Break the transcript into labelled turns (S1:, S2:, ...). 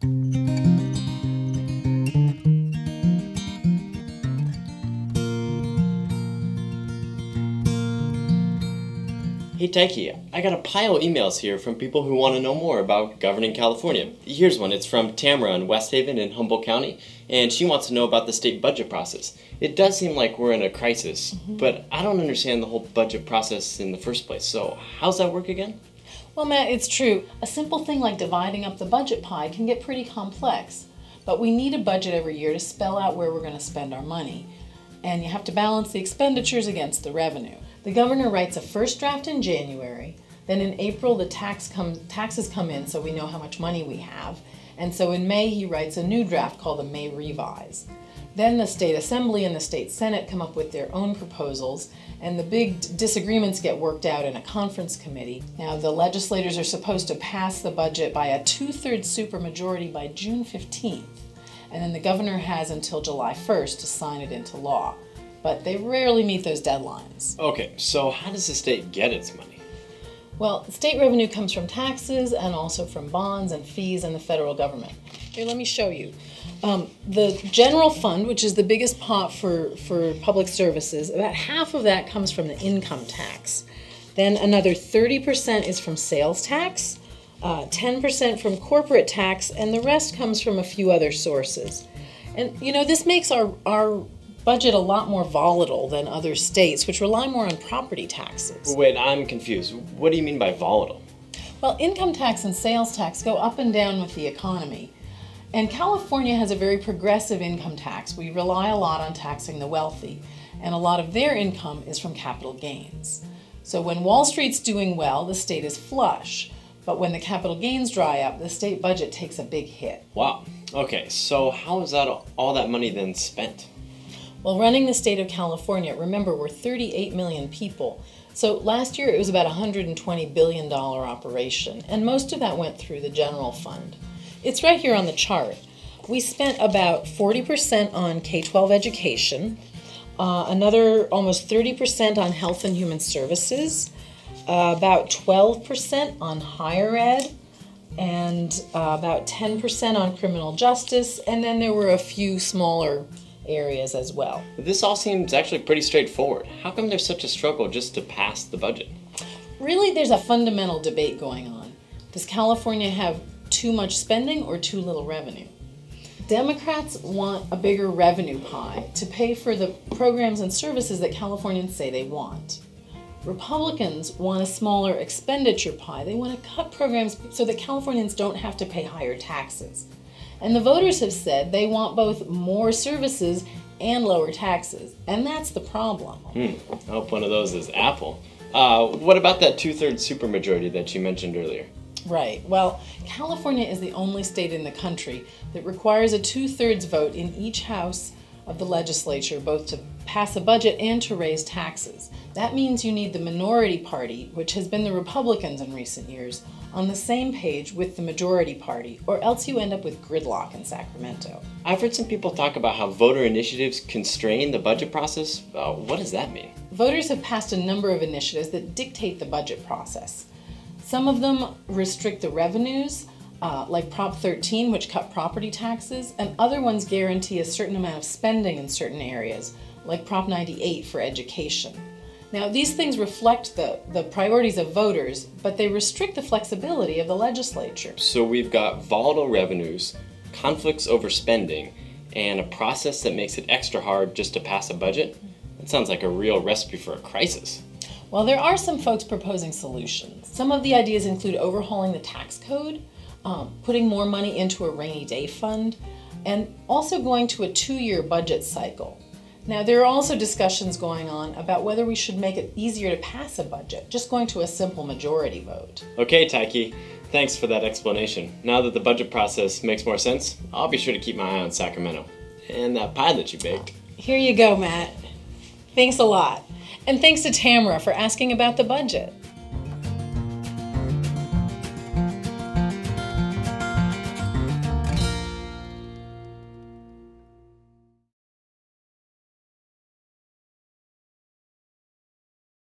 S1: Hey Taiki, I got a pile of emails here from people who want to know more about governing California. Here's one. It's from Tamara in West Haven in Humboldt County, and she wants to know about the state budget process. It does seem like we're in a crisis, but I don't understand the whole budget process in the first place. So how's that work again?
S2: Well, Matt, it's true. A simple thing like dividing up the budget pie can get pretty complex, but we need a budget every year to spell out where we're going to spend our money, and you have to balance the expenditures against the revenue. The governor writes a first draft in January, then in April the taxes come in so we know how much money we have, and so in May he writes a new draft called the May Revise. Then the State Assembly and the State Senate come up with their own proposals, and the big disagreements get worked out in a conference committee. Now the legislators are supposed to pass the budget by a 2/3 supermajority by June 15th, and then the governor has until July 1st to sign it into law. But they rarely meet those deadlines.
S1: Okay, so how does the state get its money?
S2: Well, state revenue comes from taxes and also from bonds and fees and the federal government. Here, let me show you. The general fund, which is the biggest pot for public services, about half of that comes from the income tax. Then another 30% is from sales tax, 10% from corporate tax, and the rest comes from a few other sources. And you know, this makes our budget a lot more volatile than other states, which rely more on property taxes.
S1: Wait, I'm confused. What do you mean by volatile?
S2: Well, income tax and sales tax go up and down with the economy. And California has a very progressive income tax. We rely a lot on taxing the wealthy, and a lot of their income is from capital gains. So when Wall Street's doing well, the state is flush. But when the capital gains dry up, the state budget takes a big hit.
S1: Wow. Okay, so how is that all that money then spent?
S2: Well, running the state of California, remember, we're 38 million people. So last year it was about a $120 billion operation, and most of that went through the general fund. It's right here on the chart. We spent about 40% on K-12 education, another almost 30% on health and human services, about 12% on higher ed, and about 10% on criminal justice, and then there were a few smaller areas as well.
S1: This all seems actually pretty straightforward. How come there's such a struggle just to pass the budget?
S2: Really, there's a fundamental debate going on. Does California have too much spending or too little revenue? Democrats want a bigger revenue pie to pay for the programs and services that Californians say they want. Republicans want a smaller expenditure pie. They want to cut programs so that Californians don't have to pay higher taxes. And the voters have said they want both more services and lower taxes. And that's the problem.
S1: I hope one of those is Apple. What about that 2/3 supermajority that you mentioned earlier?
S2: Right. Well, California is the only state in the country that requires a 2/3 vote in each house of the legislature, both to pass a budget and to raise taxes. That means you need the minority party, which has been the Republicans in recent years, on the same page with the majority party, or else you end up with gridlock in Sacramento.
S1: I've heard some people talk about how voter initiatives constrain the budget process. What does that mean?
S2: Voters have passed a number of initiatives that dictate the budget process. Some of them restrict the revenues, like Prop 13, which cut property taxes, and other ones guarantee a certain amount of spending in certain areas, like Prop 98 for education. Now, these things reflect the priorities of voters, but they restrict the flexibility of the legislature.
S1: So we've got volatile revenues, conflicts over spending, and a process that makes it extra hard just to pass a budget? That sounds like a real recipe for a crisis.
S2: Well, there are some folks proposing solutions. Some of the ideas include overhauling the tax code, putting more money into a rainy day fund, and also going to a 2-year budget cycle. Now, there are also discussions going on about whether we should make it easier to pass a budget, just going to a simple majority vote.
S1: Okay, Taiki, thanks for that explanation. Now that the budget process makes more sense, I'll be sure to keep my eye on Sacramento. And that pie that you baked.
S2: Here you go, Matt. Thanks a lot. And thanks to Tamara for asking about the budget.